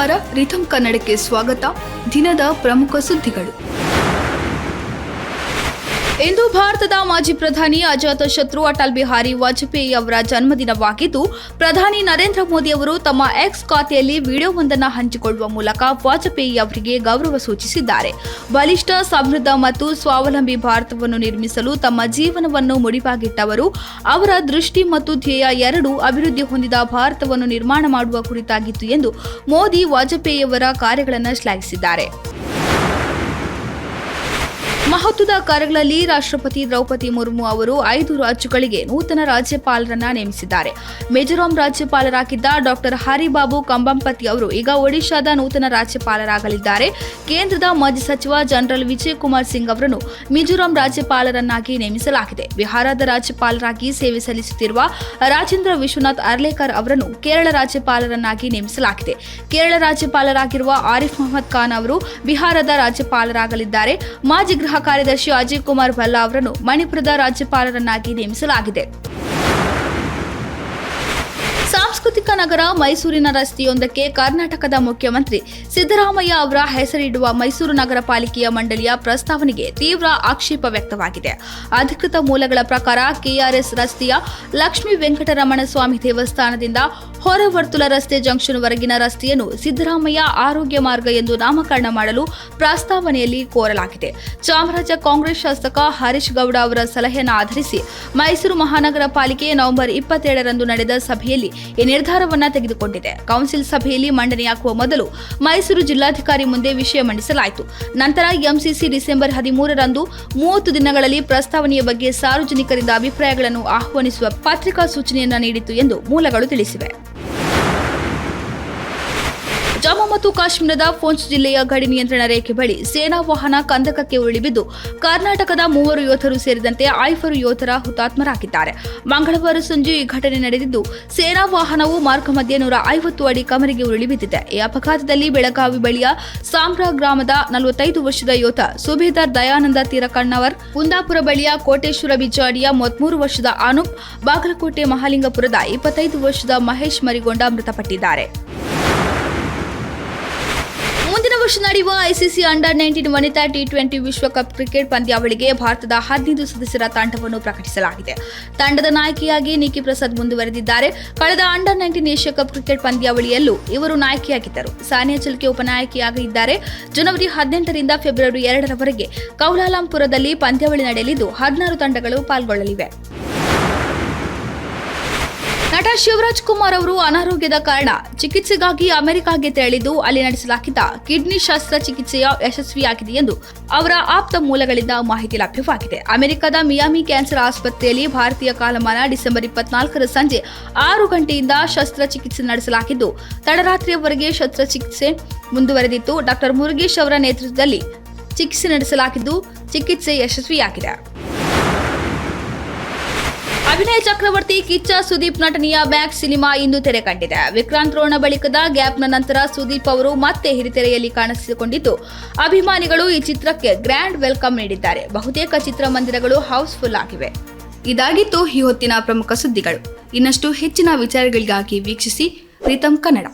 ನಮಸ್ಕಾರ, ರಿಥಮ್ ಕನ್ನಡಕ್ಕೆ ಸ್ವಾಗತ. ದಿನದ ಪ್ರಮುಖ ಸುದ್ದಿಗಳು. ಇಂದು ಭಾರತದ ಮಾಜಿ ಪ್ರಧಾನಿ ಅಜಾತಶತ್ರು ಅಟಲ್ ಬಿಹಾರಿ ವಾಜಪೇಯಿ ಅವರ ಜನ್ಮದಿನವಾಗಿದ್ದು, ಪ್ರಧಾನಿ ನರೇಂದ್ರ ಮೋದಿ ಅವರು ತಮ್ಮ ಎಕ್ಸ್ ಖಾತೆಯಲ್ಲಿ ವಿಡಿಯೋವೊಂದನ್ನು ಹಂಚಿಕೊಳ್ಳುವ ಮೂಲಕ ವಾಜಪೇಯಿ ಅವರಿಗೆ ಗೌರವ ಸೂಚಿಸಿದ್ದಾರೆ. ಬಲಿಷ್ಠ, ಸಮೃದ್ಧ ಮತ್ತು ಸ್ವಾವಲಂಬಿ ಭಾರತವನ್ನು ನಿರ್ಮಿಸಲು ತಮ್ಮ ಜೀವನವನ್ನು ಮುಡಿಪಾಗಿಟ್ಟವರು. ಅವರ ದೃಷ್ಟಿ ಮತ್ತು ಧ್ಯೇಯ ಎರಡೂ ಅಭಿವೃದ್ಧಿ ಹೊಂದಿದ ಭಾರತವನ್ನು ನಿರ್ಮಾಣ ಮಾಡುವ ಕುರಿತಾಗಿತ್ತು ಎಂದು ಮೋದಿ ವಾಜಪೇಯಿಯವರ ಕಾರ್ಯಗಳನ್ನು ಶ್ಲಾಘಿಸಿದ್ದಾರೆ. ಮಹತ್ವದ ಕಾರ್ಯಗಳಲ್ಲಿ ರಾಷ್ಟ್ರಪತಿ ದ್ರೌಪದಿ ಮುರ್ಮು ಅವರು 5 ರಾಜ್ಯಗಳಿಗೆ ನೂತನ ರಾಜ್ಯಪಾಲರನ್ನ ನೇಮಿಸಿದ್ದಾರೆ. ಮಿಜೋರಾಂ ರಾಜ್ಯಪಾಲರಾಗಿದ್ದ ಡಾಕ್ಟರ್ ಹರಿಬಾಬು ಕಂಬಂಪತಿ ಅವರು ಈಗ ಒಡಿಶಾದ ನೂತನ ರಾಜ್ಯಪಾಲರಾಗಲಿದ್ದಾರೆ. ಕೇಂದ್ರದ ಮಾಜಿ ಸಚಿವ ಜನರಲ್ ವಿಜಯ್ ಕುಮಾರ್ ಸಿಂಗ್ ಅವರನ್ನು ಮಿಜೋರಾಂ ರಾಜ್ಯಪಾಲರನ್ನಾಗಿ ನೇಮಿಸಲಾಗಿದೆ. ಬಿಹಾರದ ರಾಜ್ಯಪಾಲರಾಗಿ ಸೇವೆ ಸಲ್ಲಿಸುತ್ತಿರುವ ರಾಜೇಂದ್ರ ವಿಶ್ವನಾಥ್ ಅರ್ಲೇಕರ್ ಅವರನ್ನು ಕೇರಳ ರಾಜ್ಯಪಾಲರನ್ನಾಗಿ ನೇಮಿಸಲಾಗಿದೆ. ಕೇರಳ ರಾಜ್ಯಪಾಲರಾಗಿರುವ ಆರಿಫ್ ಮೊಹಮ್ಮದ್ ಖಾನ್ ಅವರು ಬಿಹಾರದ ರಾಜ್ಯಪಾಲರಾಗಲಿದ್ದಾರೆ. ಮಾಜಿ ಗೃಹ ಕಾರ್ಯದರ್ಶಿ ಅಜಯ್ ಕುಮಾರ್ ಭಲ್ಲಾ ಅವರನ್ನು ಮಣಿಪುರದ ರಾಜ್ಯಪಾಲರನ್ನಾಗಿ ನೇಮಿಸಲಾಗಿದೆ. ಸಾಂಸ್ಕೃತಿಕ ನಗರ ಮೈಸೂರಿನ ರಸ್ತೆಯೊಂದಕ್ಕೆ ಕರ್ನಾಟಕದ ಮುಖ್ಯಮಂತ್ರಿ ಸಿದ್ದರಾಮಯ್ಯ ಅವರ ಹೆಸರಿಡುವ ಮೈಸೂರು ನಗರ ಪಾಲಿಕೆಯ ಮಂಡಳಿಯ ಪ್ರಸ್ತಾವನೆಗೆ ತೀವ್ರ ಆಕ್ಷೇಪ ವ್ಯಕ್ತವಾಗಿದೆ. ಅಧಿಕೃತ ಮೂಲಗಳ ಪ್ರಕಾರ ಕೆಆರ್ಎಸ್ ರಸ್ತೆಯ ಲಕ್ಷ್ಮೀ ವೆಂಕಟರಮಣ ಸ್ವಾಮಿ ದೇವಸ್ಥಾನದಿಂದ ಹೊರವರ್ತುಲ ರಸ್ತೆ ಜಂಕ್ಷನ್ವರೆಗಿನ ರಸ್ತೆಯನ್ನು ಸಿದ್ದರಾಮಯ್ಯ ಆರೋಗ್ಯ ಮಾರ್ಗ ಎಂದು ನಾಮಕರಣ ಮಾಡಲು ಪ್ರಸ್ತಾವನೆಯಲ್ಲಿ ಕೋರಲಾಗಿದೆ. ಚಾಮರಾಜ ಕಾಂಗ್ರೆಸ್ ಶಾಸಕ ಹರೀಶ್ ಗೌಡ ಅವರ ಸಲಹೆಯನ್ನು ಆಧರಿಸಿ ಮೈಸೂರು ಮಹಾನಗರ ಪಾಲಿಕೆ ನವೆಂಬರ್ 27ರಂದು ನಡೆದ ಸಭೆಯಲ್ಲಿ ಈ ನಿರ್ಧಾರವನ್ನು ತೆಗೆದುಕೊಂಡಿದೆ. ಕೌನ್ಸಿಲ್ ಸಭೆಯಲ್ಲಿ ಮಂಡನೆಯಾಗುವ ಮೊದಲು ಮೈಸೂರು ಜಿಲ್ಲಾಧಿಕಾರಿ ಮುಂದೆ ವಿಷಯ ಮಂಡಿಸಲಾಯಿತು. ನಂತರ ಎಂಸಿಸಿ ಡಿಸೆಂಬರ್ 13ರಂದು 30 ದಿನಗಳಲ್ಲಿ ಪ್ರಸ್ತಾವನೆಯ ಬಗ್ಗೆ ಸಾರ್ವಜನಿಕರಿಂದ ಅಭಿಪ್ರಾಯಗಳನ್ನು ಆಹ್ವಾನಿಸುವ ಪತ್ರಿಕಾ ಸೂಚನೆಯನ್ನು ನೀಡಿತು ಎಂದು ಮೂಲಗಳು ತಿಳಿಸಿವೆ. ಜಮ್ಮು ಮತ್ತು ಕಾಶ್ಮೀರದ ಪೂಂಚ್ ಜಿಲ್ಲೆಯ ಗಡಿ ನಿಯಂತ್ರಣ ರೇಖೆ ಬಳಿ ಸೇನಾ ವಾಹನ ಕಂದಕಕ್ಕೆ ಉರುಳಿಬಿದ್ದು ಕರ್ನಾಟಕದ 3 ಯೋಧರು ಸೇರಿದಂತೆ 5 ಯೋಧರ ಹುತಾತ್ಮರಾಗಿದ್ದಾರೆ. ಮಂಗಳವಾರ ಸಂಜೆ ಈ ಘಟನೆ ನಡೆದಿದ್ದು, ಸೇನಾ ವಾಹನವು ಮಾರ್ಗ ಮಧ್ಯೆ 150 ಅಡಿ ಕಮರಿಗೆ ಉರುಳಿಬಿದ್ದಿದೆ. ಈ ಅಪಘಾತದಲ್ಲಿ ಬೆಳಗಾವಿ ಬಳಿಯ ಸಾಂಬ್ರಾ ಗ್ರಾಮದ 45 ವರ್ಷದ ಯೋಧ ಸುಬೇದಾರ್ ದಯಾನಂದ ತೀರಕಣ್ಣವರ್, ಕುಂದಾಪುರ ಬಳಿಯ ಕೋಟೇಶ್ವರ ಬಿಜಾಡಿಯ 33 ವರ್ಷದ ಅನೂಪ್, ಬಾಗಲಕೋಟೆ ಮಹಾಲಿಂಗಪುರದ 25 ವರ್ಷದ ಮಹೇಶ್ ಮರಿಗೊಂಡ ಮೃತಪಟ್ಟಿದ್ದಾರೆ. ಮುಂದಿನ ವರ್ಷ ನಡೆಯುವ ಐಸಿಸಿ ಅಂಡರ್ 19 ವನಿತಾ ಟಿ20 ವಿಶ್ವಕಪ್ ಕ್ರಿಕೆಟ್ ಪಂದ್ಯಾವಳಿಗೆ ಭಾರತದ 15 ಸದಸ್ಯರ ತಂಡವನ್ನು ಪ್ರಕಟಿಸಲಾಗಿದೆ. ತಂಡದ ನಾಯಕಿಯಾಗಿ ನಿಕಿ ಪ್ರಸಾದ್ ಮುಂದುವರೆದಿದ್ದಾರೆ. ಕಳೆದ ಅಂಡರ್ 19 ಏಷ್ಯಾ ಕಪ್ ಕ್ರಿಕೆಟ್ ಪಂದ್ಯಾವಳಿಯಲ್ಲೂ ಇವರು ನಾಯಕಿಯಾಗಿದ್ದರು. ಸಾನಿಯಾ ಚಿಲ್ಕೆ ಉಪನಾಯಕಿಯಾಗಿದ್ದಾರೆ. ಜನವರಿ 18ರಿಂದ ಫೆಬ್ರವರಿ 2ರವರೆಗೆ ಕೌಲಾಲಂಪುರದಲ್ಲಿ ಪಂದ್ಯಾವಳಿ ನಡೆಯಲಿದ್ದು 16 ತಂಡಗಳು ಪಾಲ್ಗೊಳ್ಳಲಿವೆ. ನಟ ಶಿವರಾಜ್ ಕುಮಾರ್ ಅವರು ಅನಾರೋಗ್ಯದ ಕಾರಣ ಚಿಕಿತ್ಸೆಗಾಗಿ ಅಮೆರಿಕಾಗೆ ತೆರಳಿದ್ದು, ಅಲ್ಲಿ ನಡೆಸಲಾಗಿದ್ದ ಕಿಡ್ನಿ ಶಸ್ತ್ರಚಿಕಿತ್ಸೆಯ ಯಶಸ್ವಿಯಾಗಿದೆ ಎಂದು ಅವರ ಆಪ್ತ ಮೂಲಗಳಿಂದ ಮಾಹಿತಿ ಲಭ್ಯವಾಗಿದೆ. ಅಮೆರಿಕದ ಮಿಯಾಮಿ ಕ್ಯಾನ್ಸರ್ ಆಸ್ಪತ್ರೆಯಲ್ಲಿ ಭಾರತೀಯ ಕಾಲಮಾನ ಡಿಸೆಂಬರ್ 24ರ ಸಂಜೆ 6 ಗಂಟೆಯಿಂದ ಶಸ್ತ್ರಚಿಕಿತ್ಸೆ ನಡೆಸಲಾಗಿದ್ದು, ತಡರಾತ್ರಿಯವರೆಗೆ ಶಸ್ತ್ರಚಿಕಿತ್ಸೆ ಮುಂದುವರೆದಿತ್ತು. ಡಾಕ್ಟರ್ ಮುರುಗೇಶ್ ಅವರ ನೇತೃತ್ವದಲ್ಲಿ ಚಿಕಿತ್ಸೆ ನಡೆಸಲಾಗಿದ್ದು, ಚಿಕಿತ್ಸೆ ಯಶಸ್ವಿಯಾಗಿದೆ. ಅಭಿನಯ ಚಕ್ರವರ್ತಿ ಕಿಚ್ಚ ಸುದೀಪ್ ನಟನೆಯ ಬ್ಯಾಕ್ ಸಿನಿಮಾ ಇಂದು ತೆರೆ ಕಂಡಿದೆ. ವಿಕ್ರಾಂತ್ ರೋಣ ಬಳಿಕದ ಗ್ಯಾಪ್ನ ನಂತರ ಸುದೀಪ್ ಅವರು ಮತ್ತೆ ಹಿರಿತೆರೆಯಲ್ಲಿ ಕಾಣಿಸಿಕೊಂಡಿದ್ದು, ಅಭಿಮಾನಿಗಳು ಈ ಚಿತ್ರಕ್ಕೆ ಗ್ರ್ಯಾಂಡ್ ವೆಲ್ಕಮ್ ನೀಡಿದ್ದಾರೆ. ಬಹುತೇಕ ಚಿತ್ರಮಂದಿರಗಳು ಹೌಸ್ಫುಲ್ ಆಗಿವೆ. ಇದಾಗಿತ್ತು ಈ ಹೊತ್ತಿನ ಪ್ರಮುಖ ಸುದ್ದಿಗಳು. ಇನ್ನಷ್ಟು ಹೆಚ್ಚಿನ ವಿಚಾರಗಳಿಗಾಗಿ ವೀಕ್ಷಿಸಿ ರಿಥಮ್ ಕನ್ನಡ.